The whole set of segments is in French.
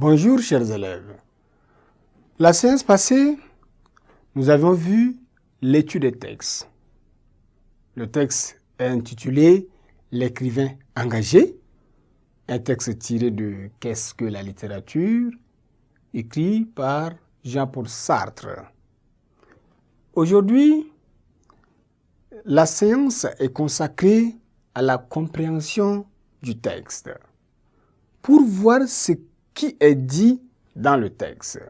Bonjour chers élèves. La séance passée, nous avons vu l'étude des textes. Le texte est intitulé « L'écrivain engagé », un texte tiré de « Qu'est-ce que la littérature ?» écrit par Jean-Paul Sartre. Aujourd'hui, la séance est consacrée à la compréhension du texte pour voir ce qui est dit dans le texte.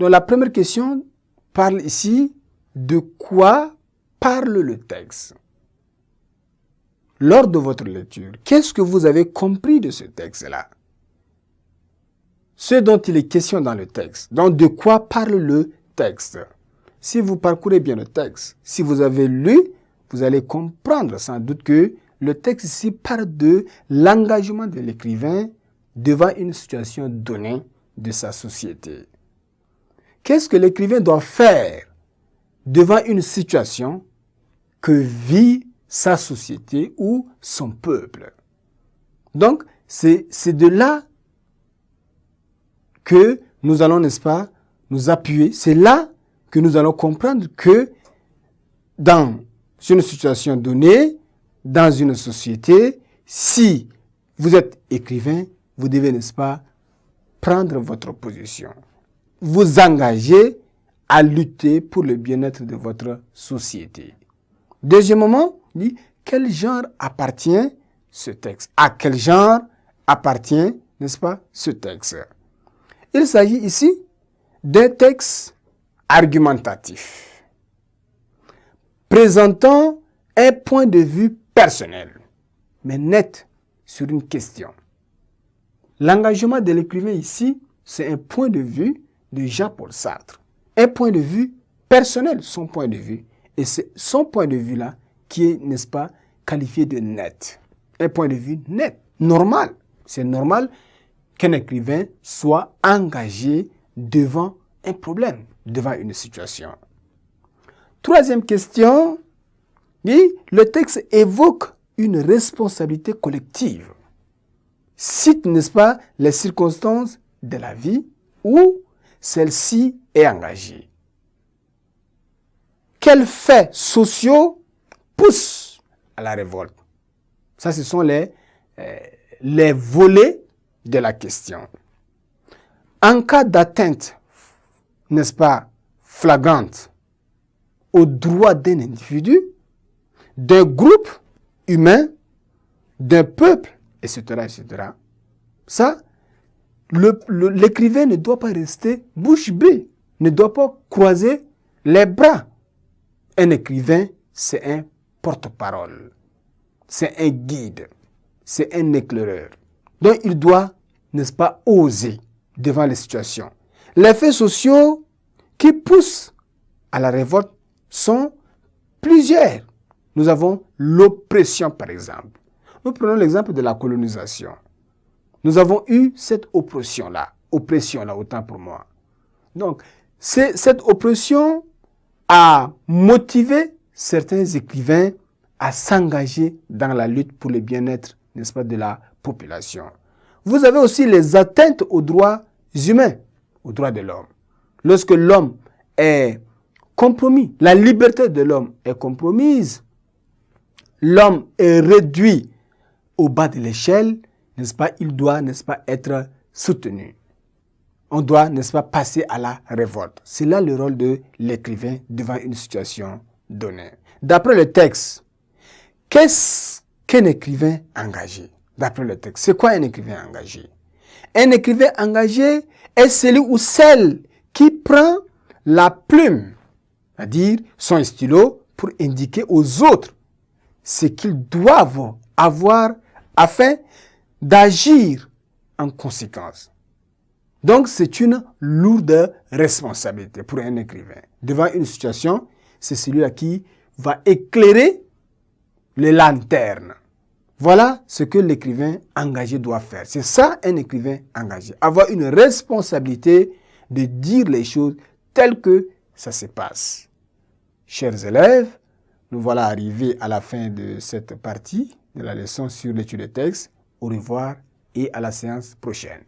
Donc la première question parle ici de quoi parle le texte. Lors de votre lecture, qu'est-ce que vous avez compris de ce texte-là? Ce dont il est question dans le texte. Donc de quoi parle le texte? Si vous parcourez bien le texte, si vous avez lu, vous allez comprendre sans doute que le texte ici parle de l'engagement de l'écrivain devant une situation donnée de sa société. Qu'est-ce que l'écrivain doit faire devant une situation que vit sa société ou son peuple? Donc, c'est de là que nous allons, n'est-ce pas, nous appuyer. C'est là que nous allons comprendre que dans une situation donnée, dans une société, si vous êtes écrivain, vous devez, n'est-ce pas, prendre votre position. Vous engager à lutter pour le bien-être de votre société. Deuxièmement, dit, quel genre appartient ce texte? À quel genre appartient, n'est-ce pas, ce texte? Il s'agit ici d'un texte argumentatif, présentant un point de vue personnel, mais net sur une question. L'engagement de l'écrivain ici, c'est un point de vue de Jean-Paul Sartre. Un point de vue personnel, son point de vue. Et c'est son point de vue-là qui est, n'est-ce pas, qualifié de net. Un point de vue net, normal. C'est normal qu'un écrivain soit engagé devant un problème, devant une situation. Troisième question, le texte évoque une responsabilité collective. Cite, n'est-ce pas, les circonstances de la vie où celle-ci est engagée. Quels faits sociaux poussent à la révolte? Ça, ce sont les volets de la question. En cas d'atteinte, n'est-ce pas, flagrante aux droits d'un individu, d'un groupe humain, d'un peuple, etc., etc. Ça, l'écrivain ne doit pas rester bouche bée, ne doit pas croiser les bras. Un écrivain, c'est un porte-parole, c'est un guide, c'est un éclaireur. Donc il doit, n'est-ce pas, oser devant les situations. Les faits sociaux qui poussent à la révolte sont plusieurs. Nous avons l'oppression, par exemple. Nous prenons l'exemple de la colonisation. Nous avons eu cette oppression-là, autant pour moi. Donc, cette oppression a motivé certains écrivains à s'engager dans la lutte pour le bien-être, n'est-ce pas, de la population. Vous avez aussi les atteintes aux droits humains, aux droits de l'homme. Lorsque l'homme est compromis, la liberté de l'homme est compromise, l'homme est réduit au bas de l'échelle, n'est-ce pas, il doit, n'est-ce pas, être soutenu. On doit, n'est-ce pas, passer à la révolte. C'est là le rôle de l'écrivain devant une situation donnée. D'après le texte, qu'est-ce qu'un écrivain engagé? D'après le texte, c'est quoi un écrivain engagé? Un écrivain engagé est celui ou celle qui prend la plume, c'est-à-dire son stylo, pour indiquer aux autres ce qu'ils doivent avoir afin d'agir en conséquence. Donc, c'est une lourde responsabilité pour un écrivain. Devant une situation, c'est celui-là qui va éclairer les lanternes. Voilà ce que l'écrivain engagé doit faire. C'est ça un écrivain engagé. Avoir une responsabilité de dire les choses telles que ça se passe. Chers élèves, nous voilà arrivés à la fin de cette partie de la leçon sur l'étude des textes. Au revoir et à la séance prochaine.